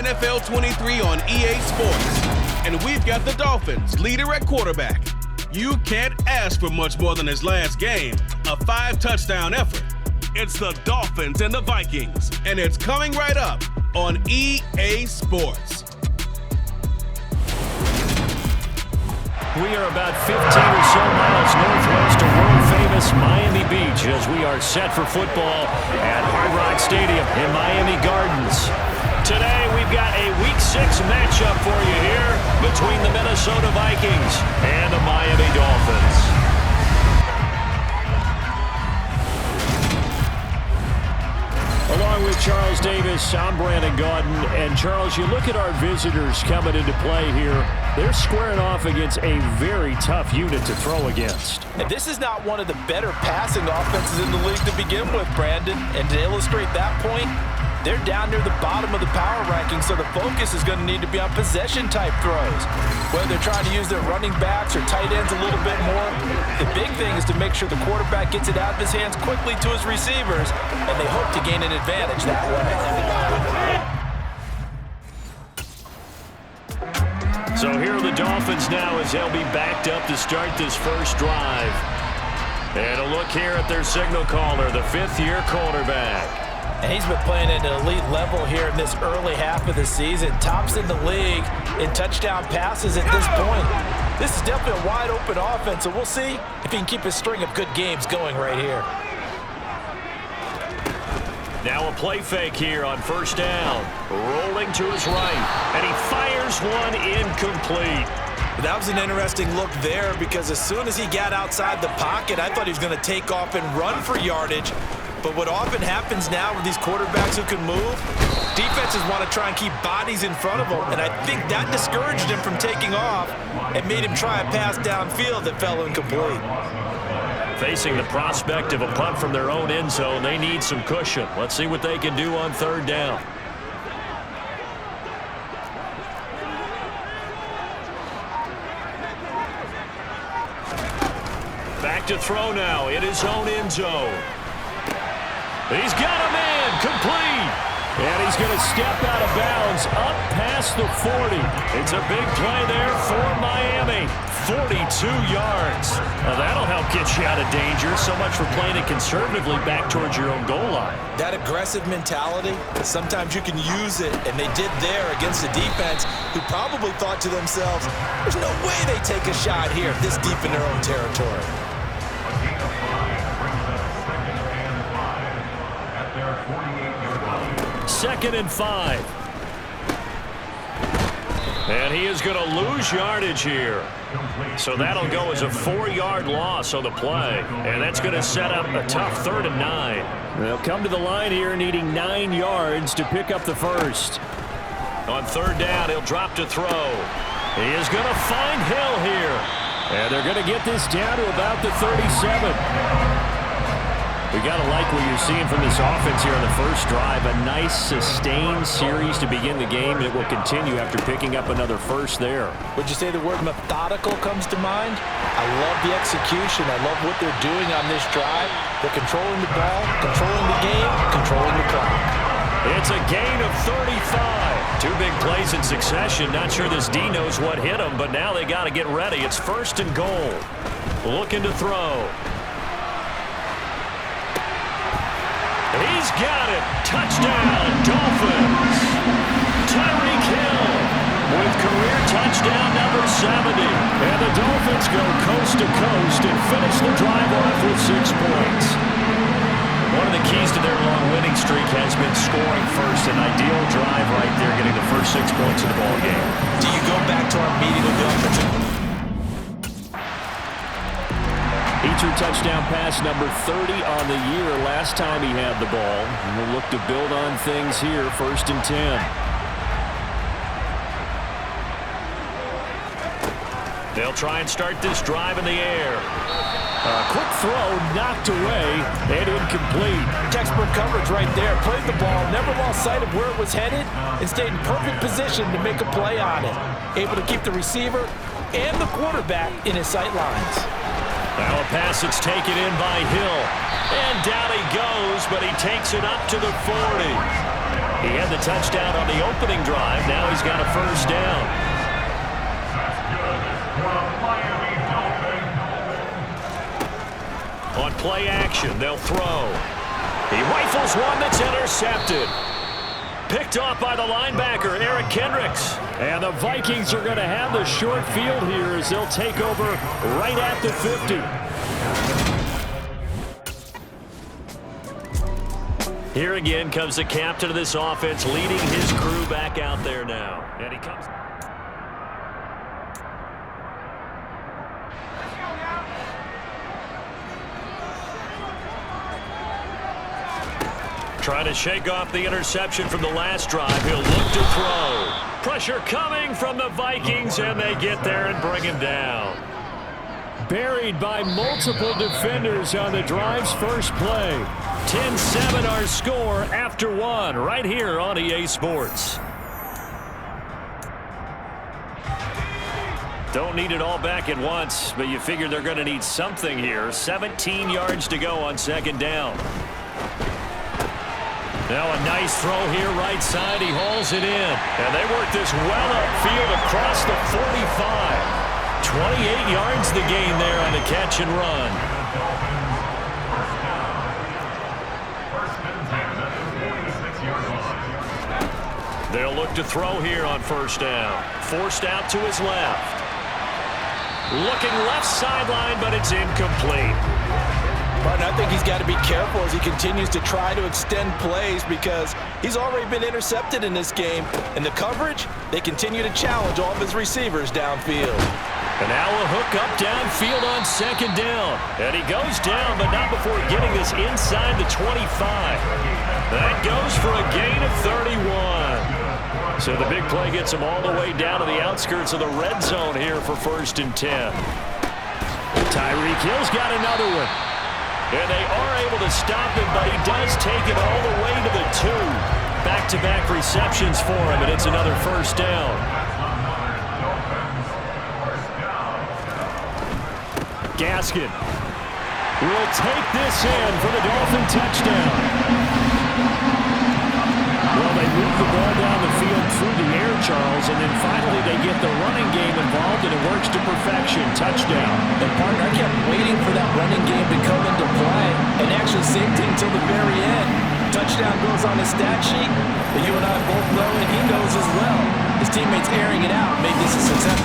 NFL 23 on EA Sports. And we've got the Dolphins, leader at quarterback. You can't ask for much more than his last game, a 5-touchdown effort. It's the Dolphins and the Vikings, and it's coming right up on EA Sports. We are about 15 or so miles northwest of world-famous Miami Beach as we are set for football at Hard Rock Stadium in Miami Gardens. Today, we've got a Week 6 matchup for you here between the Minnesota Vikings and the Miami Dolphins. Along with Charles Davis, I'm Brandon Gaudin. And Charles, you look at our visitors coming into play here. They're squaring off against a very tough unit to throw against. And this is not one of the better passing offenses in the league to begin with, Brandon. And to illustrate that point, they're down near the bottom of the power ranking, so the focus is going to need to be on possession-type throws. Whether they're trying to use their running backs or tight ends a little bit more, the big thing is to make sure the quarterback gets it out of his hands quickly to his receivers, and they hope to gain an advantage that way. So here are the Dolphins now as they'll be backed up to start this first drive. And a look here at their signal caller, the fifth-year quarterback. And he's been playing at an elite level here in this early half of the season. Tops in the league in touchdown passes at this point. This is definitely a wide-open offense, so we'll see if he can keep his string of good games going right here. Now a play fake here on first down. Rolling to his right, and he fires one incomplete. That was an interesting look there because as soon as he got outside the pocket, I thought he was going to take off and run for yardage. But what often happens now with these quarterbacks who can move, defenses want to try and keep bodies in front of them, and I think that discouraged him from taking off and made him try a pass downfield that fell incomplete. Facing the prospect of a punt from their own end zone, they need some cushion. Let's see what they can do on third down. Back to throw now in his own end zone. He's got a man, complete. And he's going to step out of bounds up past the 40. It's a big play there for Miami. 42 yards. Now that'll help get you out of danger. So much for playing it conservatively back towards your own goal line. That aggressive mentality, sometimes you can use it, and they did there against a defense who probably thought to themselves, there's no way they take a shot here this deep in their own territory. Second and 5. And he is going to lose yardage here. So that'll go as a 4-yard loss on the play. And that's going to set up a tough 3rd and 9. They'll come to the line here needing 9 yards to pick up the first. On third down, he'll drop to throw. He is going to find Hill here. And they're going to get this down to about the 37. We got to like what you're seeing from this offense here on the first drive. A nice, sustained series to begin the game. It will continue after picking up another first there. Would you say the word methodical comes to mind? I love the execution. I love what they're doing on this drive. They're controlling the ball, controlling the game, controlling the clock. It's a gain of 35. 2 big plays in succession. Not sure this D knows what hit him, but now they got to get ready. It's 1st and goal. Looking to throw. He's got it. Touchdown, Dolphins. Tyreek Hill with career touchdown number 70. And the Dolphins go coast to coast and finish the drive off with 6 points. One of the keys to their long winning streak has been scoring first. An ideal drive right there, getting the first 6 points of the ball game. Do you go back to our meeting of the offensive? Feature touchdown pass number 30 on the year last time he had the ball. And we'll look to build on things here, 1st and 10. They'll try and start this drive in the air. A quick throw knocked away and incomplete. Textbook coverage right there. Played the ball, never lost sight of where it was headed, and stayed in perfect position to make a play on it. Able to keep the receiver and the quarterback in his sight lines. Now a pass that's taken in by Hill. And down he goes, but he takes it up to the 40. He had the touchdown on the opening drive. Now he's got a first down. On play action, they'll throw. He rifles one that's intercepted. Picked off by the linebacker, Eric Kendricks. And the Vikings are going to have the short field here as they'll take over right at the 50. Here again comes the captain of this offense, leading his crew back out there now. And he comes... Trying to shake off the interception from the last drive. He'll look to throw. Pressure coming from the Vikings, and they get there and bring him down. Buried by multiple defenders on the drive's first play. 10-7 our score after one right here on EA Sports. Don't need it all back at once, but you figure they're going to need something here. 17 yards to go on second down. Now a nice throw here right side. He hauls it in. And they work this well upfield across the 45. 28 yards the gain there on the catch and run. They'll look to throw here on first down. Forced out to his left. Looking left sideline, but it's incomplete. But I think he's got to be careful as he continues to try to extend plays because he's already been intercepted in this game. And the coverage, they continue to challenge all of his receivers downfield. And now a hook up downfield on second down. And he goes down, but not before getting this inside the 25. That goes for a gain of 31. So the big play gets him all the way down to the outskirts of the red zone here for 1st and 10. Tyreek Hill's got another one. And they are able to stop him, but he does take it all the way to the 2. Back-to-back receptions for him, and it's another first down. Gaskin will take this in for the Dolphin touchdown. Well, they move the ball down the field through the air, Charles, and then finally they get the running game involved, and it works to perfection. Touchdown. And, partner, I kept waiting for that running game to come into play and actually saved it until the very end. Touchdown goes on the stat sheet, but you and I both know, and he knows as well. His teammates airing it out made this a success.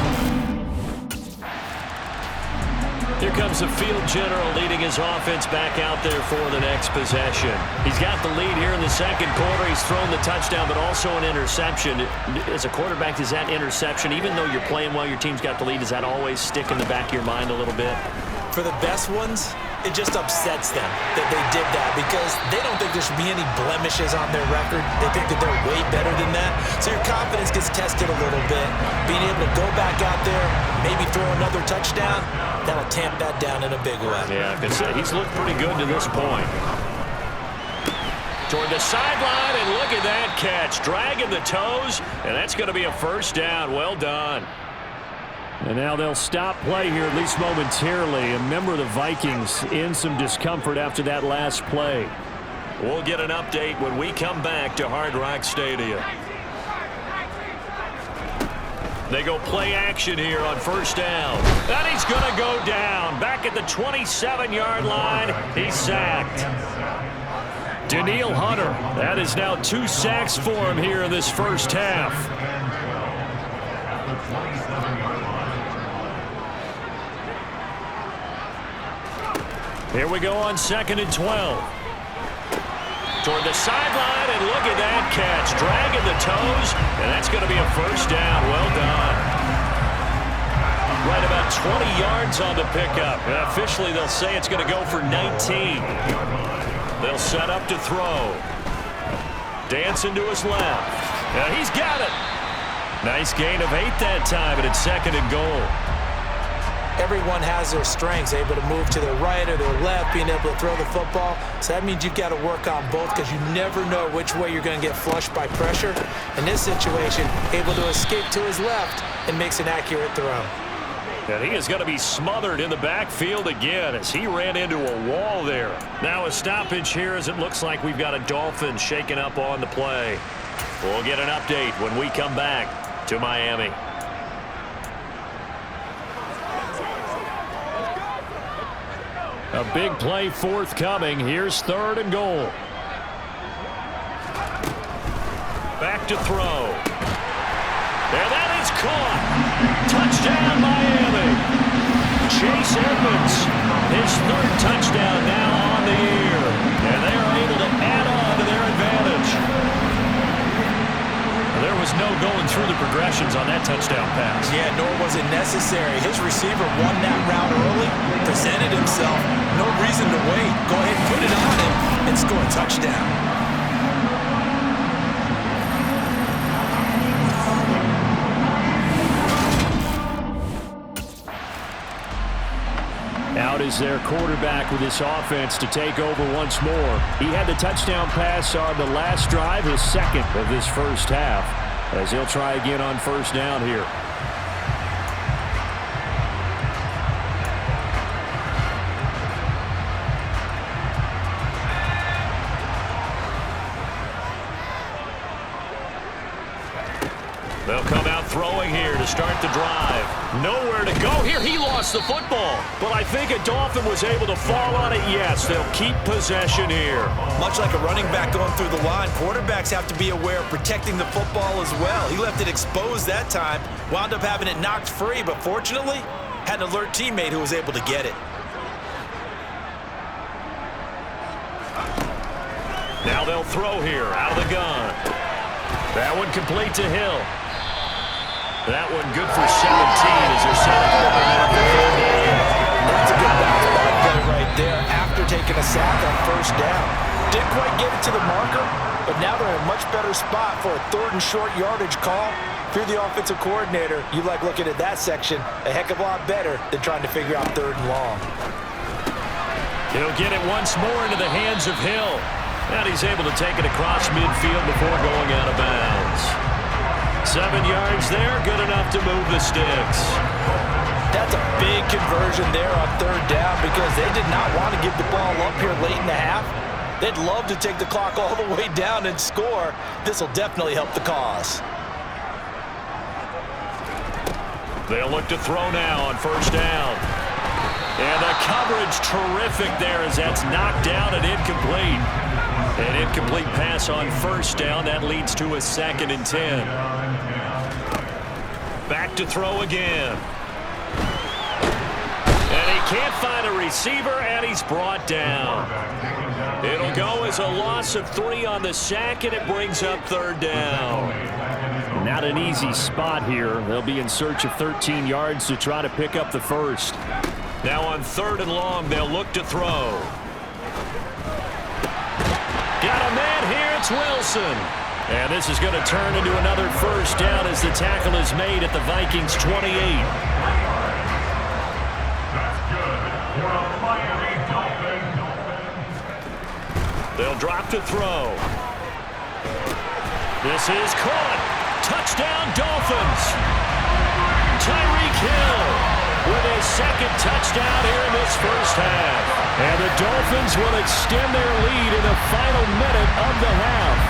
Here comes the field general leading his offense back out there for the next possession. He's got the lead here in the second quarter. He's thrown the touchdown, but also an interception. As a quarterback, does that interception, even though you're playing well, your team's got the lead, does that always stick in the back of your mind a little bit? For the best ones, it just upsets them that they did that because they don't think there should be any blemishes on their record. They think that they're way better than that. So your confidence gets tested a little bit. Being able to go back out there, maybe throw another touchdown, that'll tamp that down in a big way. Yeah, I can say he's looked pretty good to this point. Toward the sideline, and look at that catch. Dragging the toes, and that's going to be a first down. Well done. And now they'll stop play here, at least momentarily. And remember, the Vikings in some discomfort after that last play. We'll get an update when we come back to Hard Rock Stadium. They go play action here on first down. And he's going to go down. Back at the 27-yard line, he's sacked. Danielle Hunter, that is now 2 sacks for him here in this first half. Here we go on 2nd and 12. Toward the sideline, and look at that catch. Dragging the toes, and that's going to be a first down. Well done. Right about 20 yards on the pickup. And officially, they'll say it's going to go for 19. They'll set up to throw. Dancing to his left. And he's got it. Nice gain of 8 that time, and it's 2nd and goal. Everyone has their strengths, able to move to their right or their left, being able to throw the football. So that means you've got to work on both because you never know which way you're going to get flushed by pressure. In this situation, able to escape to his left and makes an accurate throw. And he is going to be smothered in the backfield again as he ran into a wall there. Now a stoppage here as it looks like we've got a Dolphin shaking up on the play. We'll get an update when we come back to Miami. A big play forthcoming. Here's 3rd and goal. Back to throw. And that is caught. Touchdown, Miami. Chase Edmonds, his 3rd touchdown now on the year. And they are able to add on to their advantage. There was no going through the progressions on that touchdown pass. Yeah, nor was it necessary. His receiver won that route early, presented himself. No reason to wait. Go ahead and put it on him and score a touchdown. Out is their quarterback with this offense to take over once more. He had the touchdown pass on the last drive, his 2nd of this first half, as he'll try again on 1st down here. They'll come out throwing here to start the drive. Nowhere to go here. He lost the football. But I think a Dolphin was able to fall on it. Yes, they'll keep possession here. Much like a running back going through the line, quarterbacks have to be aware of protecting the football as well. He left it exposed that time, wound up having it knocked free, but fortunately, had an alert teammate who was able to get it. Now they'll throw here out of the gun. That one complete to Hill. That one good for 17 as they're setting up the minute for 3rd down. That's a good bounce back play right there after taking a sack on 1st down. Didn't quite get it to the marker, but now they're in a much better spot for a 3rd and short yardage call. If you're the offensive coordinator, you like looking at that section a heck of a lot better than trying to figure out 3rd and long. He'll get it once more into the hands of Hill. And he's able to take it across midfield before going out of bounds. 7 yards there, good enough to move the sticks. That's a big conversion there on 3rd down because they did not want to give the ball up here late in the half. They'd love to take the clock all the way down and score. This will definitely help the cause. They'll look to throw now on 1st down. And the coverage terrific there as that's knocked down and incomplete. An incomplete pass on 1st down. That leads to a 2nd and 10. Back to throw again. And he can't find a receiver, and he's brought down. It'll go as a loss of 3 on the sack, and it brings up 3rd down. Not an easy spot here. They'll be in search of 13 yards to try to pick up the 1st. Now on 3rd and long, they'll look to throw. Got a man here, it's Wilson. And this is going to turn into another 1st down as the tackle is made at the Vikings 28. They'll drop to throw. This is caught. Touchdown, Dolphins. Tyreek Hill with his 2nd touchdown here in this first half. And the Dolphins will extend their lead in the final minute of the half.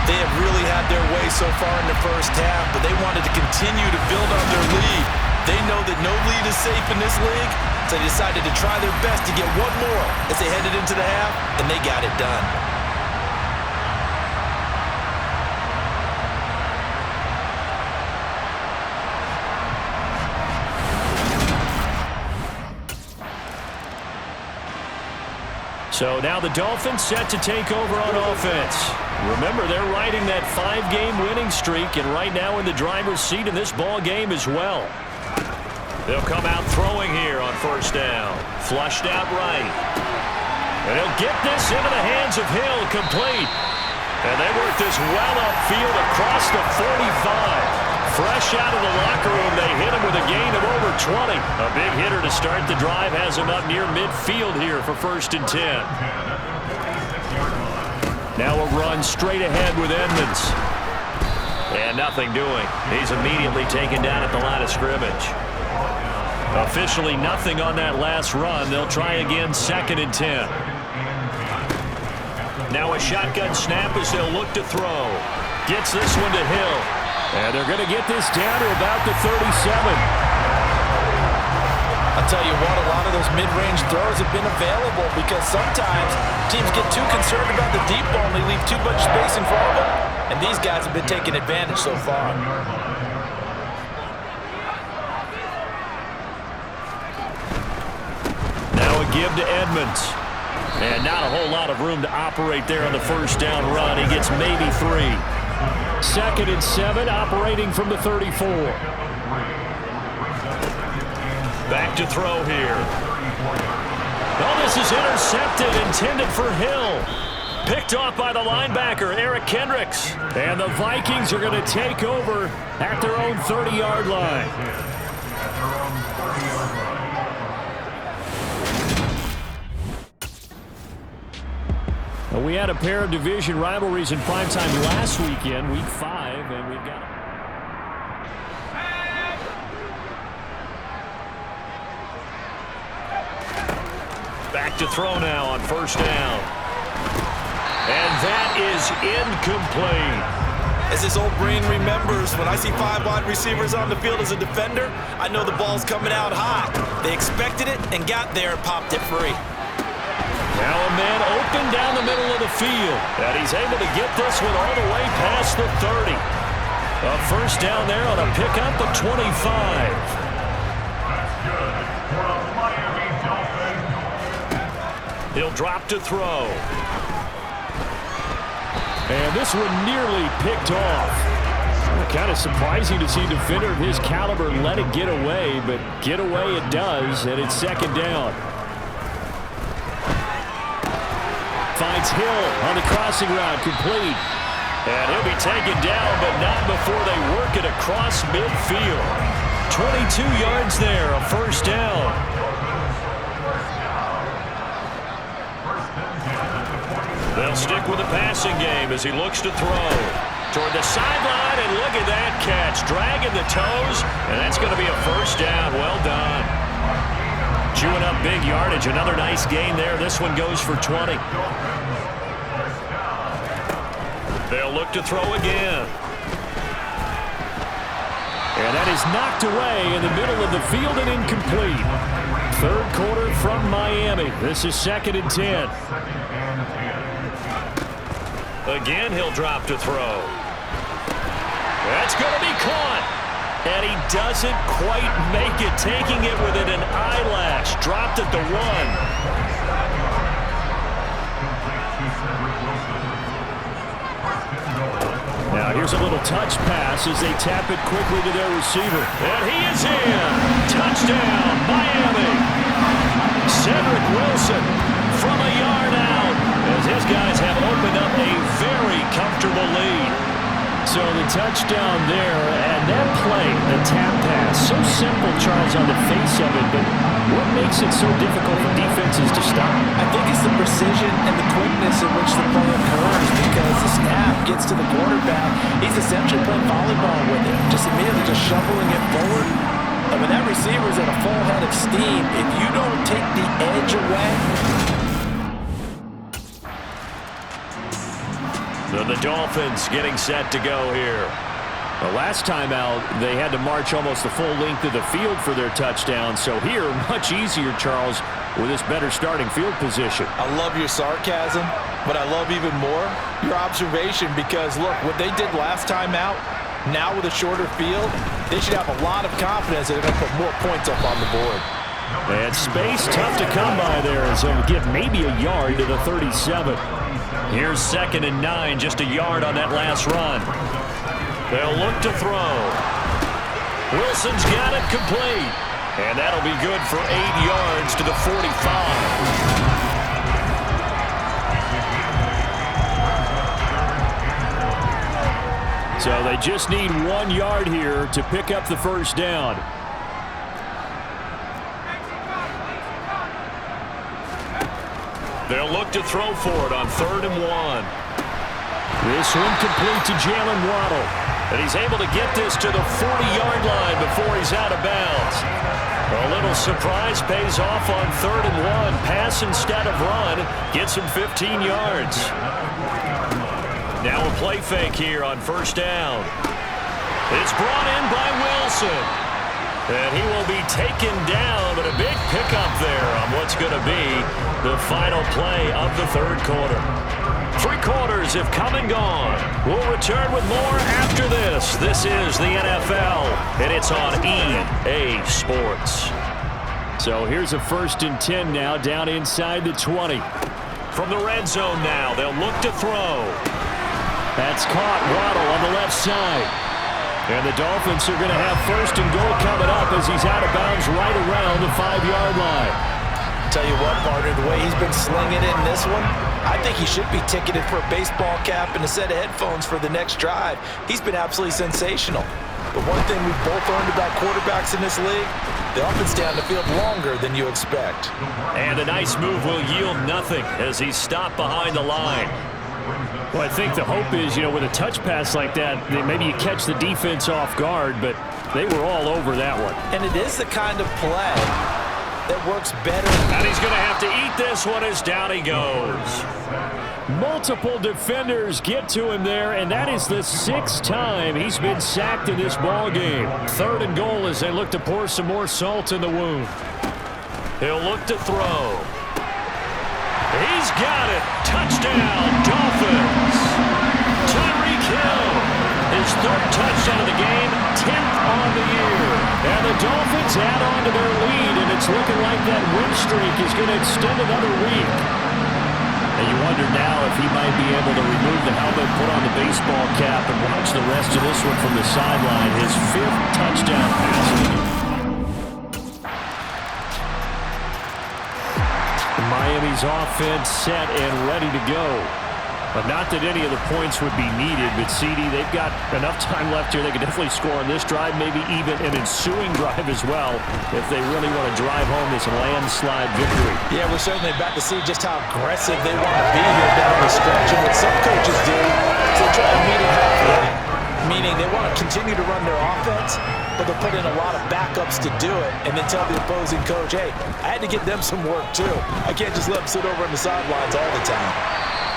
They have really had their way so far in the first half, but they wanted to continue to build on their lead. They know that no lead is safe in this league, so they decided to try their best to get one more as they headed into the half, and they got it done. So now the Dolphins set to take over on offense. Remember, they're riding that 5-game winning streak, and right now in the driver's seat in this ball game as well. They'll come out throwing here on 1st down. Flushed out right. And he'll get this into the hands of Hill, complete. And they work this well upfield across the 45. Fresh out of the locker room, they hit him with a gain of over 20. A big hitter to start the drive has him up near midfield here for 1st and 10. Now a run straight ahead with Edmonds. And nothing doing. He's immediately taken down at the line of scrimmage. Officially nothing on that last run. They'll try again 2nd and 10. Now a shotgun snap as they'll look to throw. Gets this one to Hill. And they're going to get this down to about the 37. I'll tell you what, a lot of those mid-range throws have been available because sometimes teams get too concerned about the deep ball and they leave too much space in front of them. And these guys have been taking advantage so far. Now a give to Edmonds. And not a whole lot of room to operate there on the first down run. He gets maybe 3. 2nd and 7, operating from the 34. Back to throw here. Oh, this is intercepted, intended for Hill. Picked off by the linebacker, Eric Kendricks. And the Vikings are going to take over at their own 30-yard line. Well, we had a pair of division rivalries in primetime last weekend, week 5, and we've got... Back to throw now on first down. And that is incomplete. As his old brain remembers, when I see 5 wide receivers on the field as a defender, I know the ball's coming out high. They expected it and got there and popped it free. Now a man open down the middle of the field. And he's able to get this one all the way past the 30. A first down there on a pickup of 25. He'll drop to throw. And this one nearly picked off. Kind of surprising to see a defender of his caliber let it get away, but get away it does, and it's 2nd down. Finds Hill on the crossing route, complete. And he'll be taken down, but not before they work it across midfield. 22 yards there, a first down. They'll stick with the passing game as he looks to throw. Toward the sideline, and look at that catch. Dragging the toes, and that's going to be a first down. Well done. Chewing up big yardage. Another nice gain there. This one goes for 20. They'll look to throw again. And that is knocked away in the middle of the field and incomplete. 3rd quarter from Miami. This is 2nd and 10. Again, he'll drop to throw. That's going to be caught. And he doesn't quite make it, taking it within an eyelash. Dropped at the 1. Now here's a little touch pass as they tap it quickly to their receiver. And he is in. Touchdown, Miami. Cedric Wilson from a yard out, as his guys have opened up a very comfortable lead. So the touchdown there, and that play, the tap pass, so simple, Charles, on the face of it, but what makes it so difficult for defenses to stop? I think it's the precision and the quickness in which the play occurs, because the snap gets to the quarterback. He's essentially playing volleyball with it, just immediately just shoveling it forward. And when that receiver's at a full head of steam, if you don't take the edge away... So the Dolphins getting set to go here. The last time out, they had to march almost the full length of the field for their touchdown. So here, much easier, Charles, with this better starting field position. I love your sarcasm, but I love even more your observation, because, look, what they did last time out, now with a shorter field, they should have a lot of confidence that they're going to put more points up on the board. And space tough to come by there, as they'll give maybe a yard to the 37. Here's 2nd and 9, just a yard on that last run. They'll look to throw. Wilson's got it complete. And that'll be good for 8 yards to the 45. So they just need 1 yard here to pick up the first down. They'll look to throw for it on 3rd and 1. This one complete to Jalen Waddle. And he's able to get this to the 40-yard line before he's out of bounds. A little surprise pays off on 3rd and 1. Pass instead of run. Gets him 15 yards. Now a play fake here on 1st down. It's brought in by Wilson. And he will be taken down, but a big pickup there on what's going to be the final play of the 3rd quarter. 3 quarters have come and gone. We'll return with more after this. This is the NFL, and it's on EA Sports. So here's a 1st and 10 now, down inside the 20. From the red zone now, they'll look to throw. That's caught. Waddle on the left side. And the Dolphins are going to have 1st and goal coming up as he's out of bounds right around the 5-yard line. Tell you what, partner, the way he's been slinging it in this one, I think he should be ticketed for a baseball cap and a set of headphones for the next drive. He's been absolutely sensational. But one thing we've both learned about quarterbacks in this league, they often stay on the field longer than you expect. And a nice move will yield nothing as he's stopped behind the line. Well, I think the hope is, with a touch pass like that, maybe you catch the defense off guard, but they were all over that one. And it is the kind of play that works better. And he's going to have to eat this one as down he goes. Multiple defenders get to him there, and that is the 6th time he's been sacked in this ball game. 3rd and goal as they look to pour some more salt in the wound. He'll look to throw. He's got it. Touchdown, Dolphins. Tyreek Hill, his 3rd touchdown of the game, 10th on the year. And the Dolphins add on to their lead, and it's looking like that win streak is going to extend another week. And you wonder now if he might be able to remove the helmet, put on the baseball cap, and watch the rest of this one from the sideline. His 5th touchdown pass of the game. Miami's offense set and ready to go. But not that any of the points would be needed, but CD, they've got enough time left here. They can definitely score on this drive, maybe even an ensuing drive as well, if they really want to drive home this landslide victory. Yeah, we're certainly about to see just how aggressive they want to be here down the stretch. And what some coaches do is they try to meet it halfway, meaning they want to continue to run their offense, but they'll put in a lot of backups to do it and then tell the opposing coach, hey, I had to get them some work too. I can't just let them sit over on the sidelines all the time.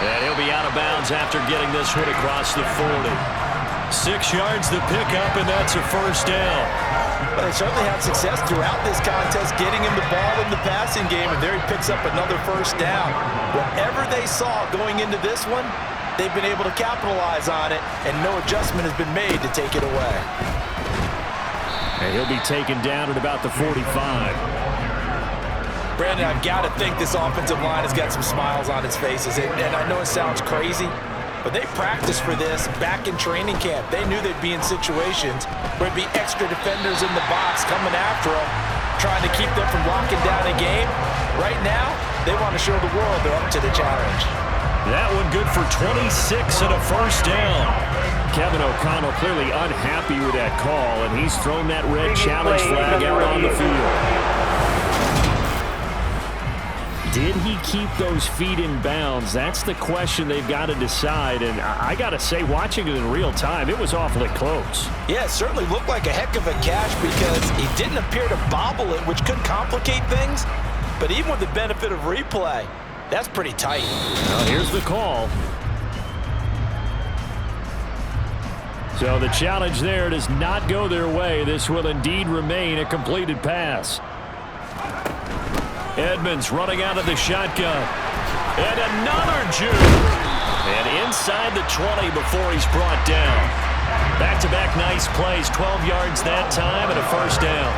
And he'll be out of bounds after getting this one across the 40. 6 yards the pickup, and that's a 1st down. But they certainly had success throughout this contest getting him the ball in the passing game, and there he picks up another 1st down. Whatever they saw going into this one, they've been able to capitalize on it, and no adjustment has been made to take it away. And he'll be taken down at about the 45. Brandon, I've got to think this offensive line has got some smiles on its faces. And I know it sounds crazy, but they practiced for this back in training camp. They knew they'd be in situations where there'd be extra defenders in the box coming after them, trying to keep them from locking down a game. Right now, they want to show the world they're up to the challenge. That one good for 26 and a 1st down. Kevin O'Connell clearly unhappy with that call, and he's thrown that red challenge flag out on the field. Did he keep those feet in bounds? That's the question they've got to decide, and I got to say, watching it in real time, it was awfully close. Yeah, it certainly looked like a heck of a catch because he didn't appear to bobble it, which could complicate things, but even with the benefit of replay, that's pretty tight. Well, here's the call. So the challenge there does not go their way. This will indeed remain a completed pass. Edmonds running out of the shotgun. And another juke. And inside the 20 before he's brought down. Back-to-back nice plays. 12 yards that time and a 1st down.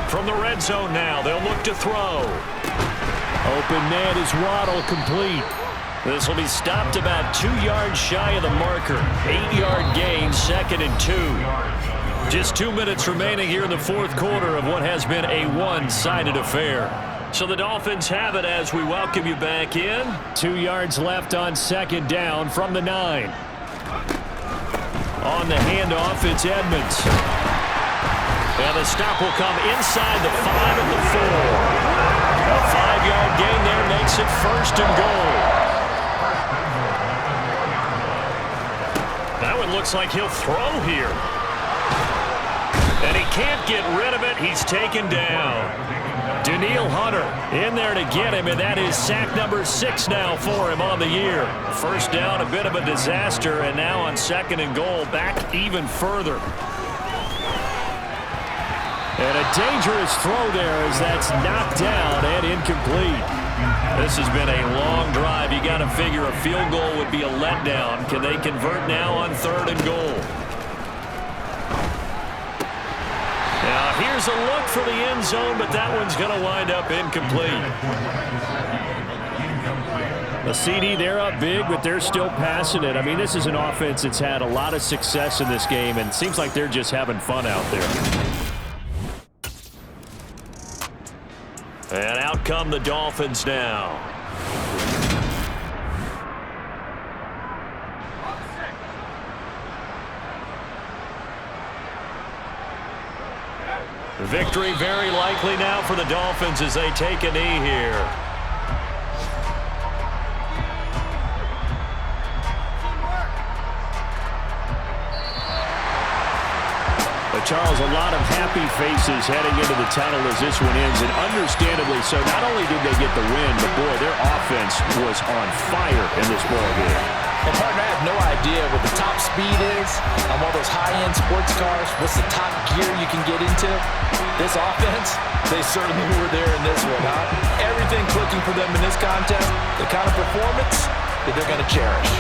From the red zone now, they'll look to throw. Open man is Waddle, complete. This will be stopped about 2 yards shy of the marker. 8-yard gain, 2nd and 2. Just 2 minutes remaining here in the 4th quarter of what has been a one-sided affair. So the Dolphins have it as we welcome you back in. 2 yards left on 2nd down from the 9. On the handoff, it's Edmonds. And the stop will come inside the 5 of the 4. A 5-yard gain there makes it 1st and goal. That one looks like he'll throw here. And he can't get rid of it. He's taken down. Danielle Hunter in there to get him, and that is sack number 6 now for him on the year. First down, a bit of a disaster, and now on 2nd and goal, back even further. And a dangerous throw there as that's knocked down and incomplete. This has been a long drive. You got to figure a field goal would be a letdown. Can they convert now on 3rd and goal? Now here's a look for the end zone, but that one's going to wind up incomplete. The CD, they're up big, but they're still passing it. I mean, this is an offense that's had a lot of success in this game, and it seems like they're just having fun out there. And out come the Dolphins now. Victory very likely now for the Dolphins as they take a knee here. Charles, a lot of happy faces heading into the tunnel as this one ends, and understandably so. Not only did they get the win, but boy, their offense was on fire in this ball game. And partner, I have no idea what the top speed is on one of those high-end sports cars. What's the top gear you can get into? This offense, they certainly were there in this one, huh? Everything clicking for them in this contest, the kind of performance that they're going to cherish.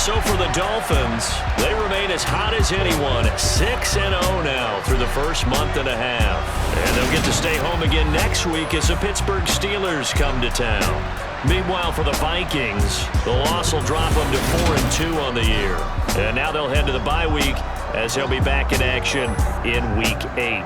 So for the Dolphins, they remain as hot as anyone, 6-0 now through the first month and a half. And they'll get to stay home again next week as the Pittsburgh Steelers come to town. Meanwhile, for the Vikings, the loss will drop them to 4-2 on the year. And now they'll head to the bye week as they'll be back in action in Week 8.